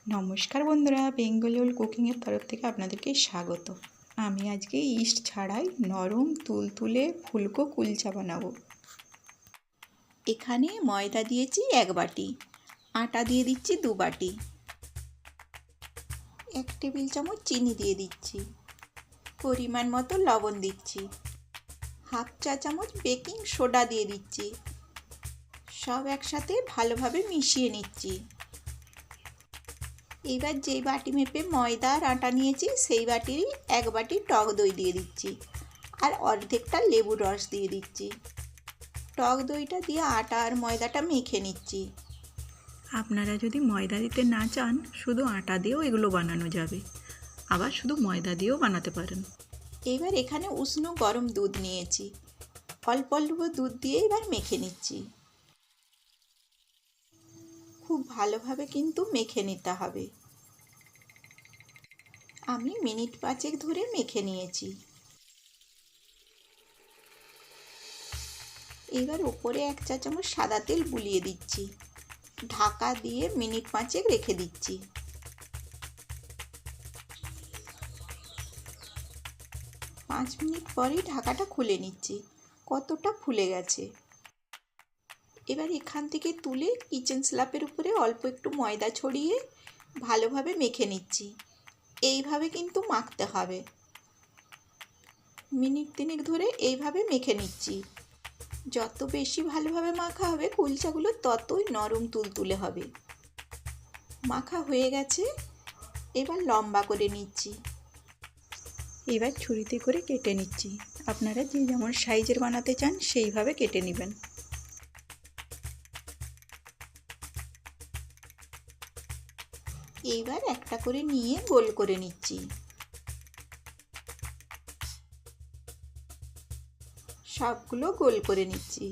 নমস্কার বন্ধুরা, বেঙ্গল কুকিংয়ের তরফ থেকে আপনাদেরকে স্বাগত। আমি আজকে ইস্ট ছাড়াই নরম তুলতুলে ফুলকো কুলচা বানাবো। এখানে ময়দা দিয়েছি 1 বাটি, আটা দিয়ে দিচ্ছি 2 বাটি, 1 টেবিল চামচ চিনি দিয়ে দিচ্ছি, পরিমাণ মতো লবণ দিচ্ছি, হাফ চা চামচ বেকিং সোডা দিয়ে দিচ্ছি। সব একসাথে ভালোভাবে মিশিয়ে নিচ্ছি। এবার যেই বাটি মেপে ময়দা আর আটা নিয়েছি সেই বাটিরই 1 বাটি টক দই দিয়ে দিচ্ছি আর অর্ধেকটা লেবুর রস দিয়ে দিচ্ছি। টক দইটা দিয়ে আটা আর ময়দাটা মেখে নিচ্ছি। আপনারা যদি ময়দা দিতে না চান শুধু আটা দিয়েও এগুলো বানানো যাবে, আবার শুধু ময়দা দিয়েও বানাতে পারেন। এবার এখানে উষ্ণ গরম দুধ নিয়েছি, অল্প অল্প দুধ দিয়ে এবার মেখে নিচ্ছি। খুব ভালোভাবে কিন্তু মেখে নিতে হবে। আমি মিনিট 5 ধরে মেখে নিয়েছি। এবার উপরে 1 চা চামচ সাদা তেল বুলিয়ে দিচ্ছি, ঢাকা দিয়ে মিনিট 5 রেখে দিচ্ছি। 5 মিনিট পরেই ঢাকাটা খুলে নিচ্ছি, কতটা ফুলে গেছে। এবার এখান থেকে তুলে কিচেন স্ল্যাপের উপরে অল্প একটু ময়দা ছড়িয়ে ভালোভাবে মেখে নিচ্ছি। এইভাবে কিন্তু মাখতে হবে। মিনিট 3 ধরে এইভাবে মেখে নিচ্ছি। যত বেশি ভালোভাবে মাখা হবে কুলচাগুলো ততই নরম তুলতুলে হবে। মাখা হয়ে গেছে, এবার লম্বা করে নিচ্ছি। এবার ছুরিতে করে কেটে নিচ্ছি। আপনারা যে যেমন সাইজের বানাতে চান সেইভাবে কেটে নেবেন। এইবার একটা করে নিয়ে গোল করে নিচ্ছি। সবগুলো গোল করে নিচ্ছি।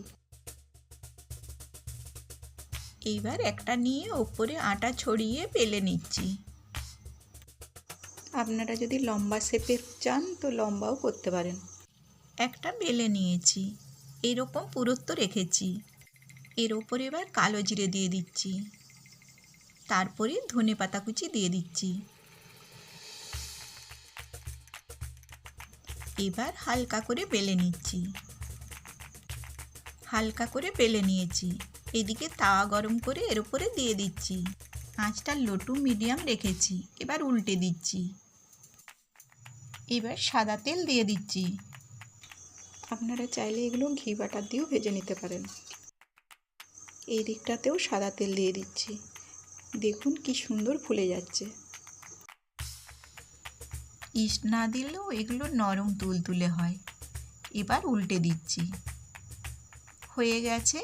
এইবার একটা নিয়ে ওপরে আটা ছড়িয়ে বেলে নিচ্ছি। আপনারা যদি লম্বা শেপের চান তো লম্বাও করতে পারেন। একটা বেলে নিয়েছি, এরকম পুরুত্ব রেখেছি। এর ওপরে এবার কালো জিরে দিয়ে দিচ্ছি, তারপরে ধনেপাতা কুচি দিয়ে দিচ্ছি। এবার হালকা করে বেলে নিচ্ছি। হালকা করে বেলে নিয়েছি। এদিকে তাওয়া গরম করে এর উপরে দিয়ে দিচ্ছি। আঁচটা লো টু মিডিয়াম রেখেছি। এবার উল্টে দিচ্ছি। এবার সাদা তেল দিয়ে দিচ্ছি। আপনারা চাইলে এগুলো ঘি বাটার দিয়েও ভেজে নিতে পারেন। এই দিকটাতেও সাদা তেল দিয়ে দিচ্ছি। দেখুন কি সুন্দর ফুলে যাচ্ছে। ইস্ট না দিলেও এগুলো নরম তুলতুলে হয়। এবার উল্টে দিচ্ছি। হয়ে গেছে,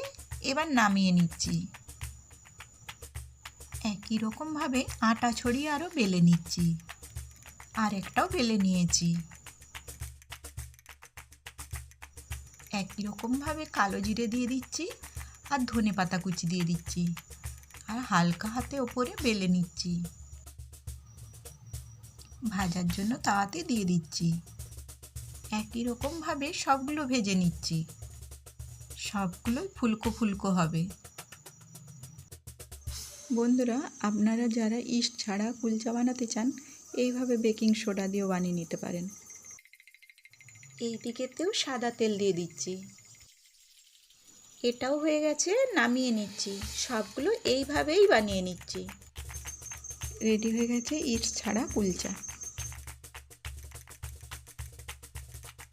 এবার নামিয়ে নিচ্ছি। একই রকমভাবে আটা ছড়িয়ে আরও বেলে নিচ্ছি। আর একটাও বেলে নিয়েছি। একই রকমভাবে কালো জিরে দিয়ে দিচ্ছি আর ধনেপাতা কুচি দিয়ে দিচ্ছি আর হালকা হাতে ওপরে বেলে নিচ্ছি। ভাজার জন্য তাওয়াতে দিয়ে দিচ্ছি। একই রকমভাবে সবগুলো ভেজে নিচ্ছি। সবগুলোই ফুলকো ফুলকো হবে। বন্ধুরা, আপনারা যারা ইস্ট ছাড়া কুলচা বানাতে চান এইভাবে বেকিং সোডা দিয়েও বানিয়ে নিতে পারেন। এই দিকেতেও সাদা তেল দিয়ে দিচ্ছি। এটাও হয়ে গেছে, নামিয়ে নিচ্ছি। সবগুলো এইভাবেই বানিয়ে নিচ্ছি। রেডি হয়ে গেছে ইস্ট ছাড়া কুলচা।